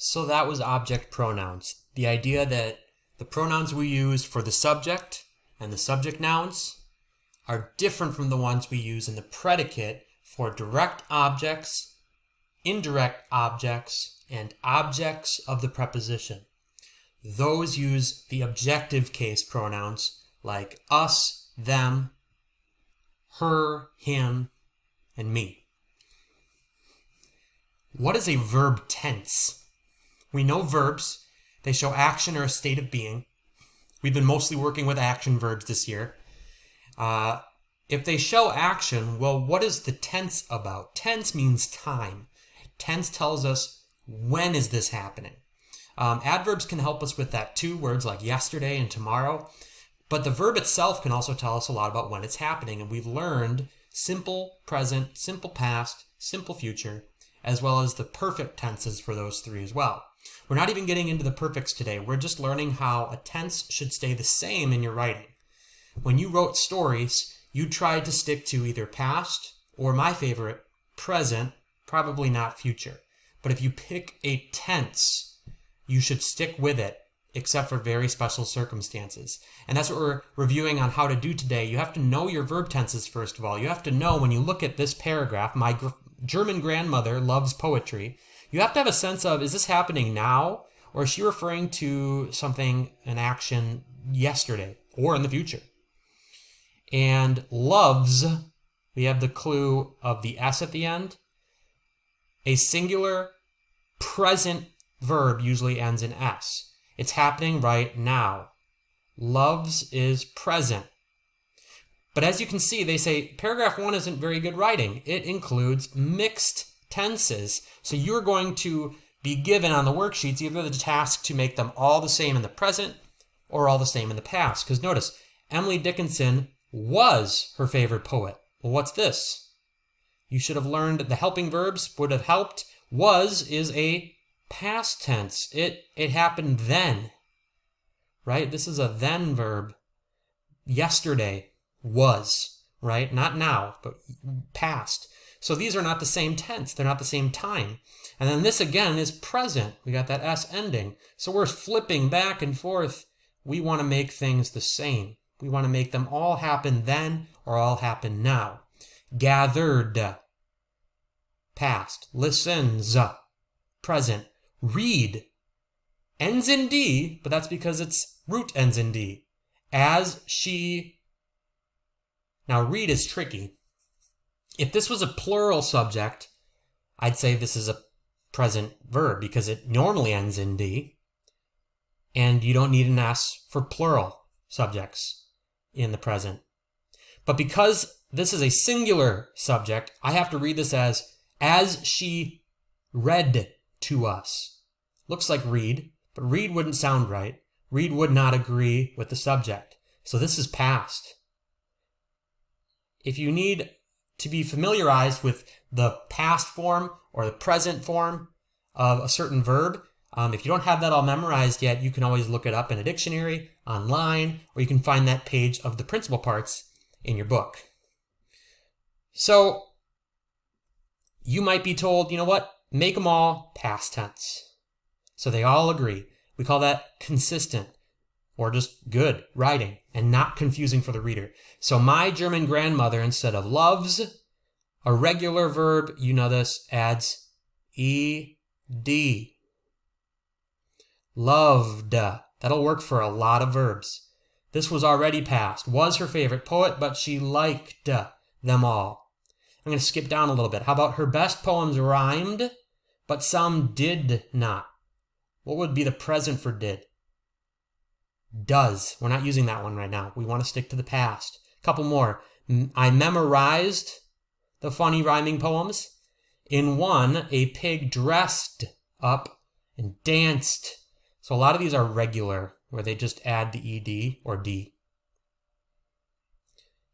So that was object pronouns. The idea that the pronouns we use for the subject and the subject nouns are different from the ones we use in the predicate for direct objects, indirect objects, and objects of the preposition. Those use the objective case pronouns like us, them, her, him, and me. What is a verb tense? We know verbs. They show action or a state of being. We've been mostly working with action verbs this year. If they show action, well, what is the tense about? Tense means time. Tense tells us when is this happening. Adverbs can help us with that too, words like yesterday and tomorrow. But the verb itself can also tell us a lot about when it's happening. And we've learned simple present, simple past, simple future, as well as the perfect tenses for those three as well. We're not even getting into the perfects today. We're just learning how a tense should stay the same in your writing. When you wrote stories, you tried to stick to either past or, my favorite, present, probably not future. But if you pick a tense, you should stick with it, except for very special circumstances. And that's what we're reviewing on how to do today. You have to know your verb tenses, first of all. You have to know when you look at this paragraph, my German grandmother loves poetry. You have to have a sense of, is this happening now? Or is she referring to something, an action yesterday or in the future? And loves, we have the clue of the S at the end. A singular present verb usually ends in S. It's happening right now. Loves is present. But as you can see, they say paragraph 1 isn't very good writing. It includes mixed tenses. So you're going to be given on the worksheets either the task to make them all the same in the present or all the same in the past. Because notice, Emily Dickinson was her favorite poet. Well, what's this? You should have learned the helping verbs would have helped. Was is a past tense. It happened then, right? This is a then verb. Yesterday was, right? Not now, but past. So these are not the same tense. They're not the same time. And then this again is present. We got that S ending. So we're flipping back and forth. We want to make things the same. We want to make them all happen then or all happen now. Gathered, past. Listens, present. Read, ends in D, but that's because its root ends in D. As she. Now read is tricky. If this was a plural subject, I'd say this is a present verb because it normally ends in D. And you don't need an S for plural subjects in the present. But because this is a singular subject, I have to read this as she read to us. Looks like read, but read wouldn't sound right. Read would not agree with the subject. So this is past. If you need to be familiarized with the past form or the present form of a certain verb, if you don't have that all memorized yet, you can always look it up in a dictionary, online, or you can find that page of the principal parts in your book. So you might be told, you know what? Make them all past tense. So they all agree. We call that consistent or just good writing and not confusing for the reader. So my German grandmother, instead of loves, a regular verb, you know this, adds ed. Loved. That'll work for a lot of verbs. This was already past. Was her favorite poet, but she liked them all. I'm going to skip down a little bit. How about her best poems rhymed, but some did not? What would be the present for did? Does. We're not using that one right now. We want to stick to the past. A couple more. I memorized the funny rhyming poems. In one, a pig dressed up and danced. So a lot of these are regular, where they just add the ed or d.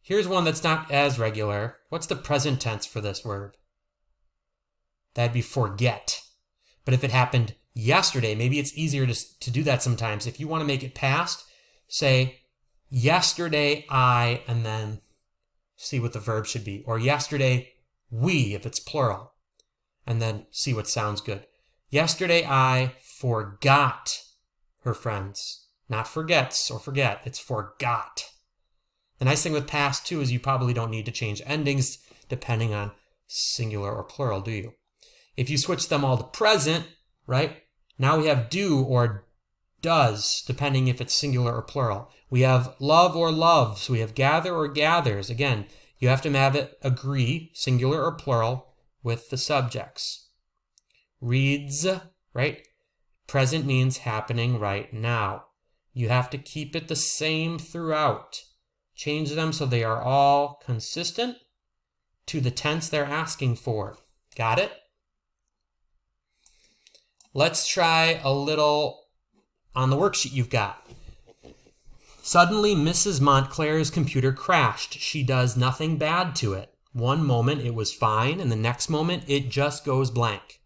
Here's one that's not as regular. What's the present tense for this verb? That'd be forget. But if it happened yesterday, maybe it's easier to do that sometimes. If you want to make it past, say, yesterday I, and then see what the verb should be. Or yesterday we, if it's plural. And then see what sounds good. Yesterday I forgot her friends. Not forgets or forget, it's forgot. The nice thing with past too is you probably don't need to change endings depending on singular or plural, do you? If you switch them all to present, right? Now we have do or does, depending if it's singular or plural. We have love or loves. We have gather or gathers. Again, you have to have it agree, singular or plural, with the subjects. Reads, right? Present means happening right now. You have to keep it the same throughout. Change them so they are all consistent to the tense they're asking for. Got it? Let's try a little on the worksheet you've got. Suddenly, Mrs. Montclair's computer crashed. She does nothing bad to it. One moment it was fine, and the next moment it just goes blank.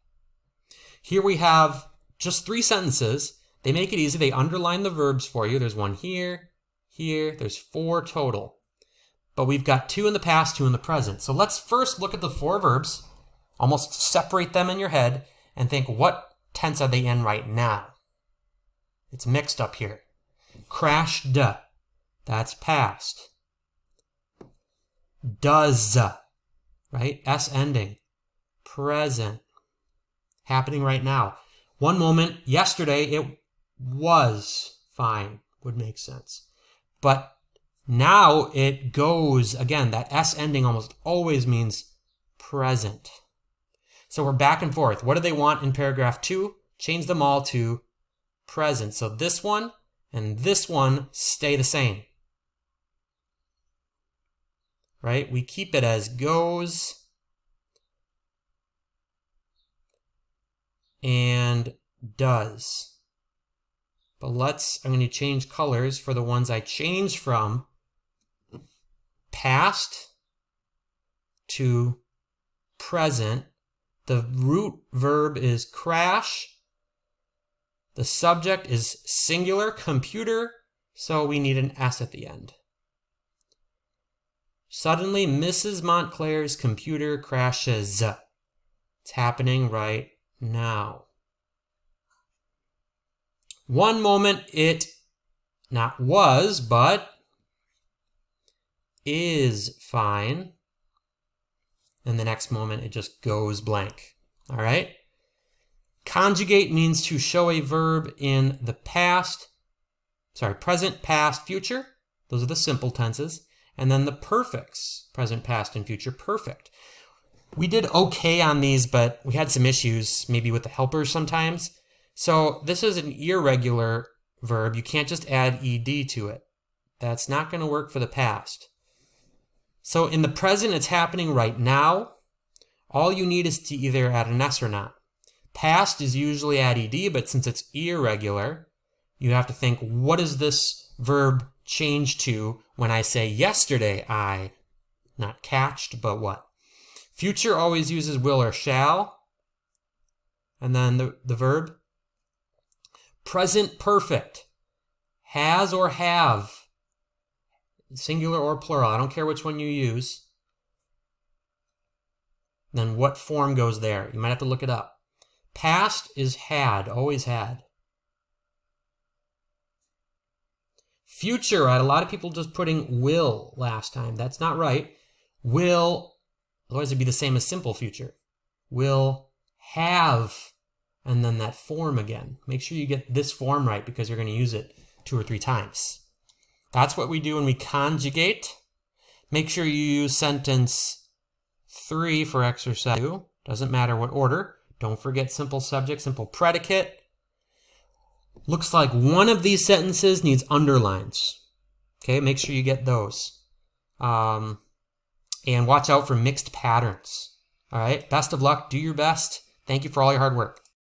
Here we have just 3 sentences. They make it easy. They underline the verbs for you. There's 1 here, here. There's 4 total. But we've got 2 in the past, 2 in the present. So let's first look at the 4 verbs, almost separate them in your head, and think, what tense are they in right now? It's mixed up here. Crashed, that's past. Does, right? S ending. Present. Happening right now. One moment, yesterday, it was fine. Would make sense. But now it goes, again, that S ending almost always means present. So we're back and forth. What do they want in paragraph 2? Change them all to present. So this one and this one stay the same. Right? We keep it as goes and does. But I'm going to change colors for the ones I changed from past to present. The root verb is crash. The subject is singular, computer, so we need an S at the end. Suddenly, Mrs. Montclair's computer crashes. It's happening right now. One moment it not was, but is fine. And the next moment it just goes blank. All right? Conjugate means to show a verb in the past, present, past, future. Those are the simple tenses. And then the perfects, present, past, and future perfect. We did okay on these, but we had some issues maybe with the helpers sometimes. So this is an irregular verb. You can't just add ed to it. That's not going to work for the past. So in the present, it's happening right now. All you need is to either add an S or not. Past is usually add ed, but since it's irregular, you have to think, what does this verb change to when I say yesterday I, not catched, but what? Future always uses will or shall. And then the verb. Present perfect. Has or have. Singular or plural. I don't care which one you use. Then what form goes there? You might have to look it up. Past is had, always had. Future, I had a lot of people just putting will last time. That's not right. Will, otherwise it'd be the same as simple future. Will have, and then that form again. Make sure you get this form right because you're going to use it 2 or 3 times. That's what we do when we conjugate. Make sure you use sentence 3 for exercise 2. Doesn't matter what order. Don't forget simple subject, simple predicate. Looks like one of these sentences needs underlines. Okay, make sure you get those. And watch out for mixed patterns. All right, best of luck. Do your best. Thank you for all your hard work.